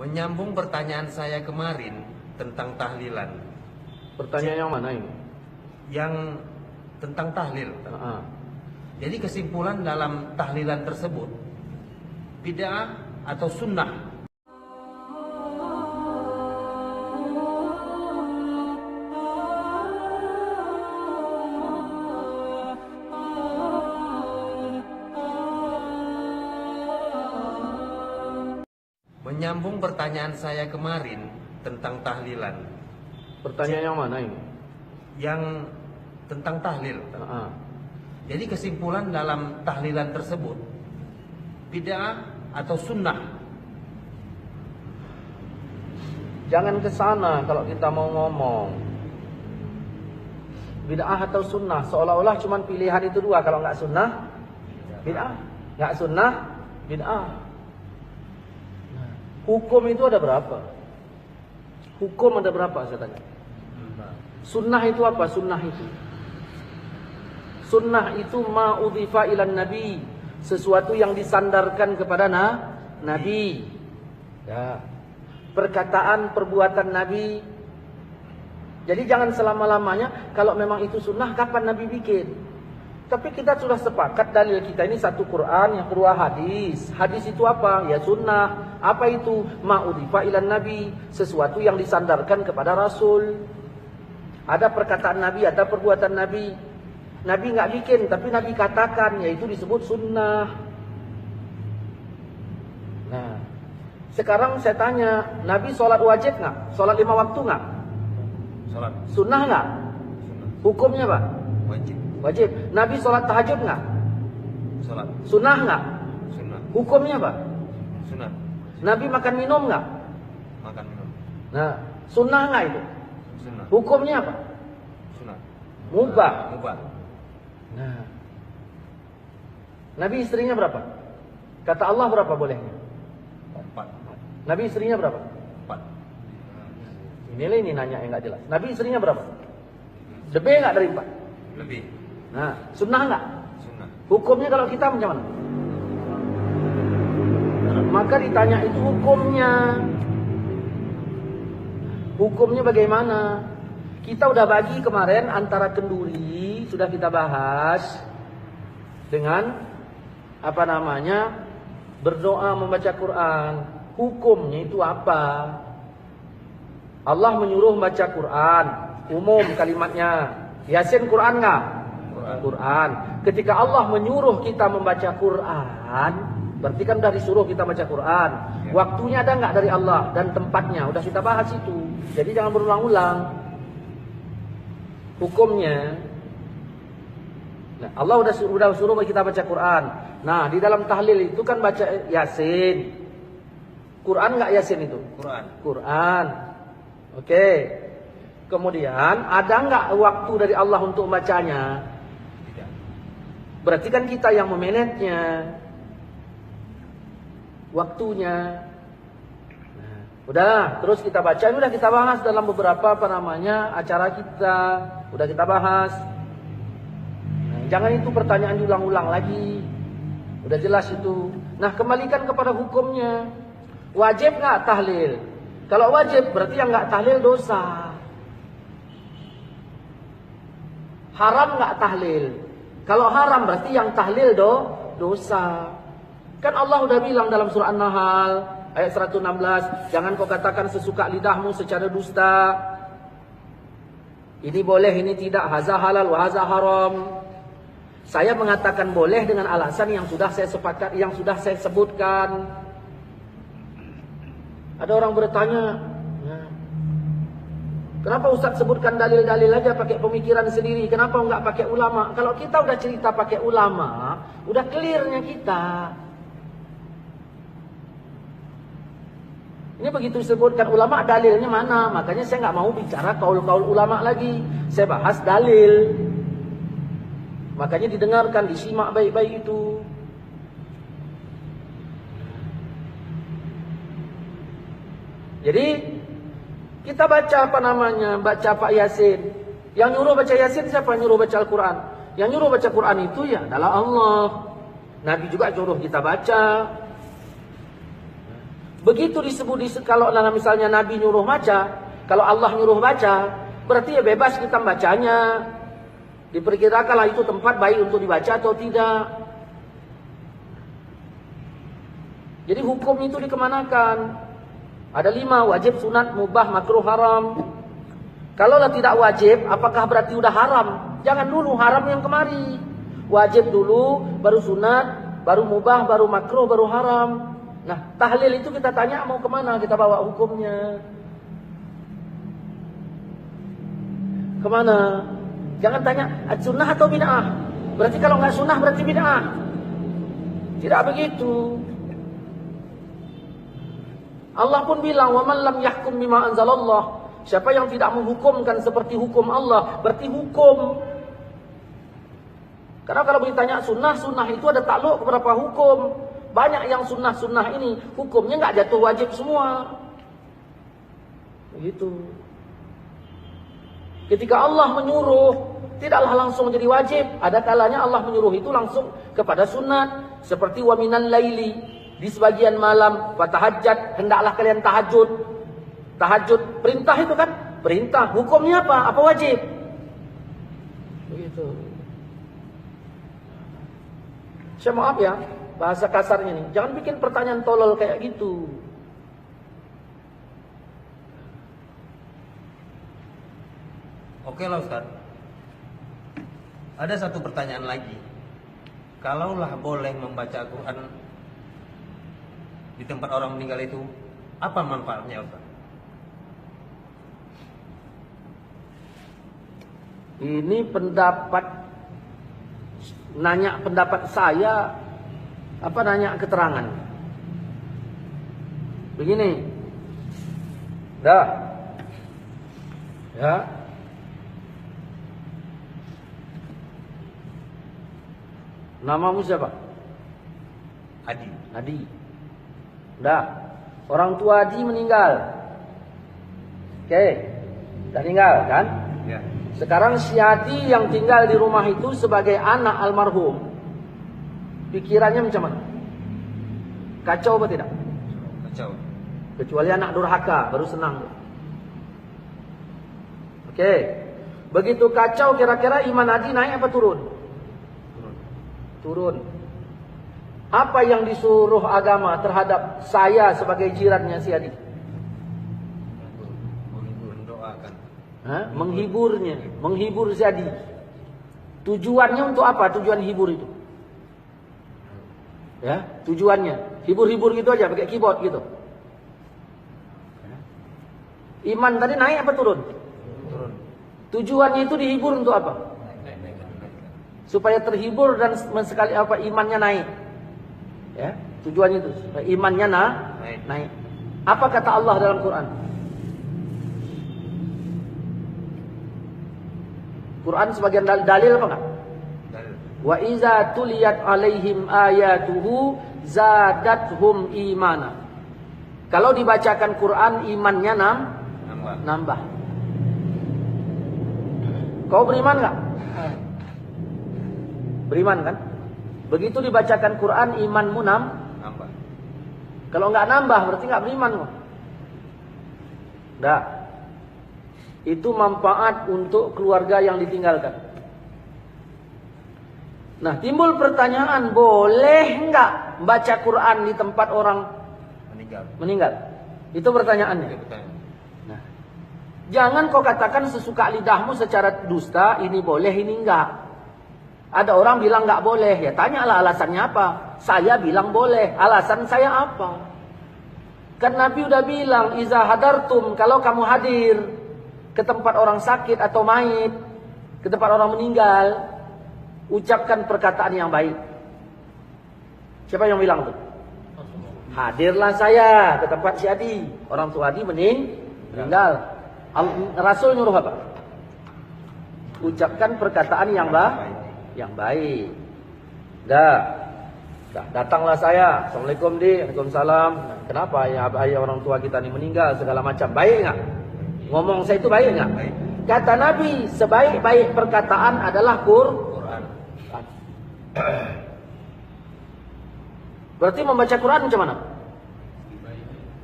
Menyambung pertanyaan saya kemarin tentang tahlilan. Pertanyaan yang mana ini? Yang tentang tahlil. Jadi kesimpulan dalam tahlilan tersebut, bid'ah atau sunnah? Menyambung pertanyaan saya kemarin tentang tahlilan. Pertanyaan yang mana ini? Yang tentang tahlil. Jadi kesimpulan dalam tahlilan tersebut, bid'ah atau sunnah? Jangan ke sana kalau kita mau ngomong. Bid'ah atau sunnah, seolah-olah cuma pilihan itu dua. Kalau nggak sunnah, bid'ah. Nggak sunnah, bid'ah. Hukum itu ada berapa? Hukum ada berapa, saya tanya? Sunnah itu apa? Sunnah itu ma'udhifa ilan nabi, sesuatu yang disandarkan kepada nabi. Ya. Perkataan, perbuatan nabi. Jadi jangan selama-lamanya kalau memang itu sunnah, kapan nabi bikin? Tapi kita sudah sepakat dalil kita ini satu Quran, yang kedua hadis. Hadis itu apa? Ya sunnah. Apa itu? Ma'udhifa ilan nabi, sesuatu yang disandarkan kepada Rasul. Ada perkataan nabi, ada perbuatan nabi. Nabi nggak bikin, tapi nabi katakan, yaitu disebut sunnah. Nah, sekarang saya tanya, nabi sholat wajib nggak? Sholat 5 waktu nggak? Sholat. Sunnah nggak? Hukumnya Pak? Wajib. Wajib. Nabi sholat tahajud nggak? Sholat. Sunnah nggak? Sunnah. Hukumnya Pak? Sunnah. Nabi makan minum nggak? Makan minum. Nah, sunnah nggak itu? Sunnah. Hukumnya apa? Sunnah. Mubah. Mubah. Nah, Nabi istrinya berapa? Kata Allah berapa bolehnya? 4. Nabi istrinya berapa? 4. Ini nanya yang nggak jelas. Nabi istrinya berapa? Lebih nggak dari 4? Lebih. Nah, sunnah nggak? Sunnah. Hukumnya kalau kita macam mana? Maka ditanya itu hukumnya. Hukumnya bagaimana? Kita udah bagi kemarin antara kenduri, sudah kita bahas, dengan apa namanya, berdoa membaca Quran. Hukumnya itu apa? Allah menyuruh membaca Quran, umum kalimatnya. Yasin Quran nggak? Quran. Ketika Allah menyuruh kita membaca Quran, berarti kan udah disuruh kita baca Quran. Waktunya ada nggak dari Allah dan tempatnya? Udah kita bahas itu. Jadi jangan berulang-ulang. Hukumnya, nah, Allah udah suruh kita baca Quran. Nah, di dalam tahlil itu kan baca Yasin. Quran nggak Yasin itu? Quran. Oke. Kemudian ada nggak waktu dari Allah untuk membacanya? Tidak. Berarti kan kita yang memanagenya. Waktunya. Nah, udah, terus kita baca, ini udah kita bahas dalam beberapa acara kita. Udah kita bahas. Nah, jangan itu pertanyaan diulang-ulang lagi. Udah jelas itu. Nah, kembalikan kepada hukumnya. Wajib nggak tahlil? Kalau wajib berarti yang nggak tahlil dosa. Haram nggak tahlil? Kalau haram berarti yang tahlil dosa. Kan Allah udah bilang dalam surah An-Nahl ayat 116, jangan kau katakan sesuka lidahmu secara dusta. Ini boleh, ini tidak, haza halal wa haza haram. Saya mengatakan boleh dengan alasan yang sudah saya sepakat, yang sudah saya sebutkan. Ada orang bertanya, kenapa Ustaz sebutkan dalil-dalil aja pakai pemikiran sendiri? Kenapa enggak pakai ulama? Kalau kita udah cerita pakai ulama, udah clearnya kita. Ini begitu disebutkan ulama, dalilnya mana? Makanya saya nggak mau bicara kaul-kaul ulama lagi. Saya bahas dalil. Makanya didengarkan, disimak baik-baik itu. Jadi kita baca baca Pak Yasin. Yang nyuruh baca Yasin siapa? Yang nyuruh baca Al-Quran. Yang nyuruh baca Quran itu ya adalah Allah. Nabi juga nyuruh kita baca. Begitu disebut kalau misalnya Nabi nyuruh baca, kalau Allah nyuruh baca, berarti ya bebas kita bacanya. Diperkirakanlah itu tempat baik untuk dibaca atau tidak. Jadi hukum itu dikemanakan? Ada 5, wajib, sunat, mubah, makruh, haram. Kalaulah tidak wajib, apakah berarti udah haram? Jangan dulu haram yang kemari. Wajib dulu, baru sunat, baru mubah, baru makruh, baru haram. Nah, tahlil itu kita tanya mau kemana kita bawa hukumnya? Kemana? Jangan tanya sunnah atau bid'ah. Berarti kalau nggak sunnah berarti bid'ah. Tidak begitu. Allah pun bilang, "Wa man lam yahkum bima anzalallah." Siapa yang tidak menghukumkan seperti hukum Allah, berarti hukum. Karena kalau ditanya sunnah itu ada takluk kepada hukum. Banyak yang sunnah ini hukumnya nggak jatuh wajib semua. Begitu. Ketika Allah menyuruh, tidaklah langsung jadi wajib. Ada kalanya Allah menyuruh itu langsung kepada sunat. Seperti wa minal laili, di sebagian malam, fatahajjat, hendaklah kalian tahajud. Tahajud, perintah itu kan? Perintah, hukumnya apa? Apa wajib? Begitu. Saya maaf ya, bahasa kasarnya nih. Jangan bikin pertanyaan tolol kayak gitu. Oke lah Ustaz. Ada satu pertanyaan lagi. Kalaulah boleh membaca Al-Quran di tempat orang meninggal itu, apa manfaatnya Ustaz? Ini nanya pendapat saya, apa nanya keterangan? Begini, dah, ya. Namamu siapa? Adi. Dah, orang tua Adi meninggal. Oke, dah meninggal kan? Ya. Sekarang si Adi yang tinggal di rumah itu sebagai anak almarhum, pikirannya macam mana? Kacau apa tidak? Kacau. Kecuali anak durhaka, baru senang. Oke. Begitu kacau, kira-kira iman Adi naik apa turun? Turun. Apa yang disuruh agama terhadap saya sebagai jirannya si Adi? Mendoakan. Menghiburnya, menghibur si Adi. Tujuannya untuk apa? Tujuan hibur itu. Ya, tujuannya hibur-hibur gitu aja, pakai keyboard gitu. Iman tadi naik apa turun? Turun. Tujuannya itu dihibur untuk apa? Supaya terhibur dan sekali imannya naik. Ya, tujuannya itu supaya imannya naik. Apa kata Allah dalam Quran? Quran sebagian dalil apa enggak? Dalil. Wa iza tuliyat alaihim ayatuhu zadathum imana. Kalau dibacakan Quran imannya nambah. Kau beriman enggak? Beriman kan? Begitu dibacakan Quran imanmu Nambah. Kalau enggak nambah berarti enggak beriman kok. Dah. Itu manfaat untuk keluarga yang ditinggalkan. Nah, timbul pertanyaan, boleh enggak baca Quran di tempat orang meninggal? Itu pertanyaannya. Nah, jangan kau katakan sesuka lidahmu secara dusta, ini boleh, ini enggak. Ada orang bilang enggak boleh, ya tanyalah alasannya apa. Saya bilang boleh, alasan saya apa? Kan Nabi udah bilang, iza hadartum, kalau kamu hadir ke tempat orang sakit atau mayit, ke tempat orang meninggal, ucapkan perkataan yang baik. Siapa yang bilang tuh? Hadirlah saya ke tempat si Adi. Orang tua Adi meninggal. Rasul nyuruh apa? Ucapkan perkataan yang baik. Datanglah saya. Assalamualaikum di. Waalaikumsalam. Kenapa ya orang tua kita ini meninggal segala macam. Baik enggak? Ngomong saya itu baik enggak? Baik. Kata Nabi, sebaik-baik perkataan adalah Quran. Berarti membaca Quran macam mana?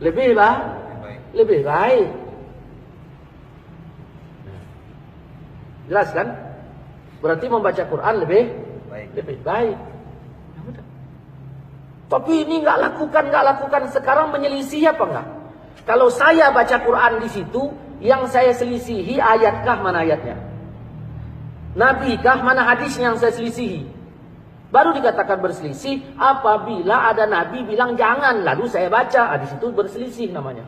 lebih baik. lebih baik. Jelas kan? Berarti membaca Quran lebih baik. Ya udah. Tapi ini nggak lakukan sekarang menyelisih apa enggak? Kalau saya baca Quran di situ, yang saya selisihi ayatkah mana ayatnya? Nabi kah mana hadisnya yang saya selisihi? Baru dikatakan berselisih apabila ada nabi bilang jangan, lalu saya baca, di situ berselisih namanya.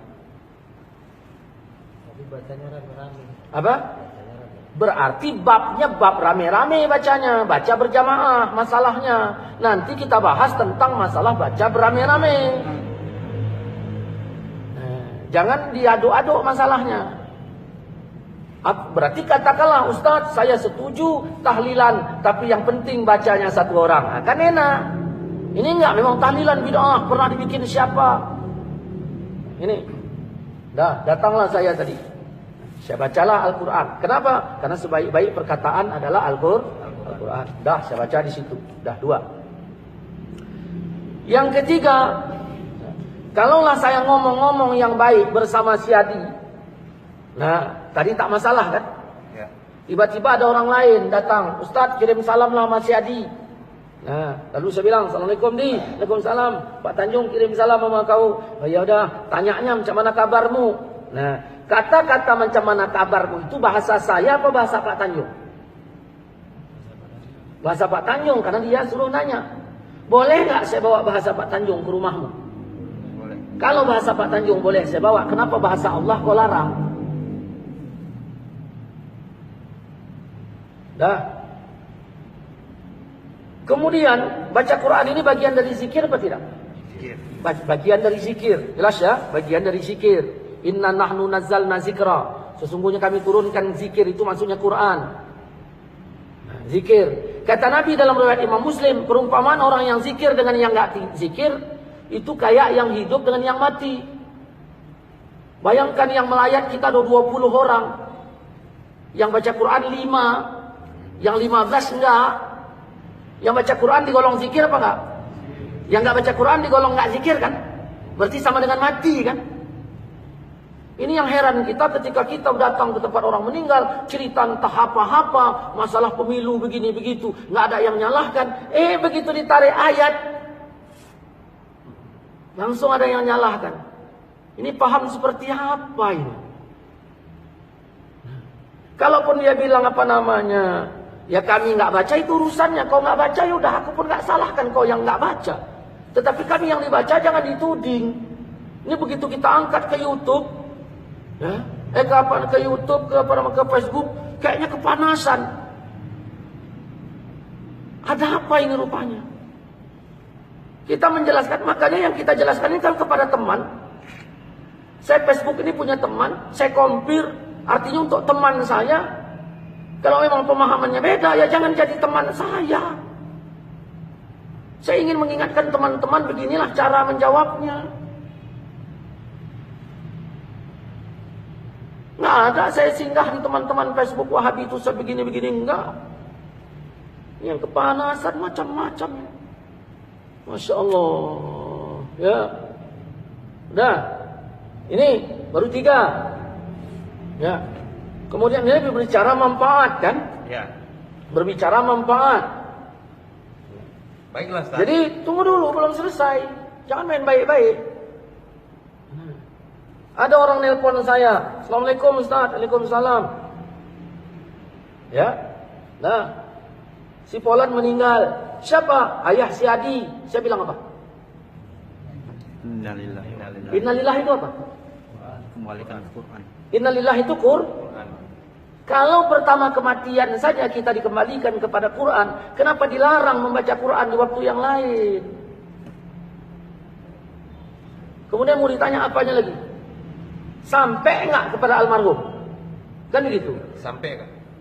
Tapi bacanya rame-rame. Apa? Berarti babnya bab rame-rame bacanya, baca berjamaah masalahnya. Nanti kita bahas tentang masalah baca berame-rame. Jangan diaduk-aduk masalahnya. Berarti katakanlah, Ustaz, saya setuju tahlilan, tapi yang penting bacanya satu orang. Kan enak. Ini enggak, memang tahlilan bid'ah, pernah dibikin siapa? Ini. Datanglah saya tadi. Saya bacalah Al-Quran. Kenapa? Karena sebaik-baik perkataan adalah Al-Quran. Saya baca di situ. 2. Yang ketiga, kalaulah saya ngomong-ngomong yang baik bersama si Adi. Nah, tadi tak masalah kan? Ya. Tiba-tiba ada orang lain datang. Ustaz, kirim salam lah sama si Adi. Nah, lalu saya bilang, Assalamualaikum Di. Waalaikumsalam. Pak Tanjung kirim salam sama kau. Oh, ya udah, tanyanya macam mana kabarmu? Nah, kata-kata macam mana kabarmu itu bahasa saya apa bahasa Pak Tanjung? Bahasa Pak Tanjung, karena dia suruh nanya. Boleh nggak saya bawa bahasa Pak Tanjung ke rumahmu? Boleh. Kalau bahasa Pak Tanjung boleh saya bawa, kenapa bahasa Allah kau larang? Kemudian baca Quran ini bagian dari zikir apa tidak? Zikir. Bagian dari zikir. Jelas ya? Bagian dari zikir. Inna nahnu nazzalna zikra. Sesungguhnya kami turunkan zikir, itu maksudnya Quran. Zikir. Kata Nabi dalam riwayat Imam Muslim, perumpamaan orang yang zikir dengan yang enggak zikir itu kayak yang hidup dengan yang mati. Bayangkan yang melayat kita ada 20 orang. Yang baca Quran 5. Yang 15 enggak. Yang baca Quran digolong zikir apa enggak? Yang enggak baca Quran digolong enggak zikir kan? Berarti sama dengan mati kan? Ini yang heran kita ketika kita datang ke tempat orang meninggal, cerita entah apa-apa, masalah pemilu begini begitu, enggak ada yang nyalahkan. Begitu ditarik ayat, langsung ada yang nyalahkan. Ini paham seperti apa ini? Kalaupun dia bilang apa namanya, ya kami nggak baca itu urusannya. Kau nggak baca ya udah, aku pun nggak salahkan kau yang nggak baca. Tetapi kami yang dibaca jangan dituding. Ini begitu kita angkat ke YouTube, ya, ke YouTube, ke Facebook, kayaknya kepanasan. Ada apa ini rupanya? Kita menjelaskan, makanya yang kita jelaskan ini kan kepada teman. Saya Facebook ini punya teman, saya compare, artinya untuk teman saya. Kalau memang pemahamannya beda, ya jangan jadi teman saya. Saya ingin mengingatkan teman-teman, beginilah cara menjawabnya. Nggak ada saya singgah di teman-teman Facebook Wahabi itu sebegini-begini, enggak. Yang kepanasan macam-macam. Masya Allah. Ya. Udah. Ini baru 3. Ya. Kemudian dia berbicara manfaat kan? Ya. Berbicara manfaat. Baiklah, Ustaz. Jadi tunggu dulu, belum selesai. Jangan main baik-baik. Ada orang nelpon saya. Assalamualaikum Ustaz. Waalaikumsalam. Ya. Nah, si Polan meninggal. Siapa? Ayah si Adi. Saya bilang apa? Innalillahi. Innalillahi itu apa? Kembalikan Al-Quran. Innalillahi itu Kalau pertama kematian saja kita dikembalikan kepada Quran, kenapa dilarang membaca Quran di waktu yang lain? Kemudian mau ditanya apanya lagi? Sampai enggak kepada almarhum? Kan begitu? Sampai kan?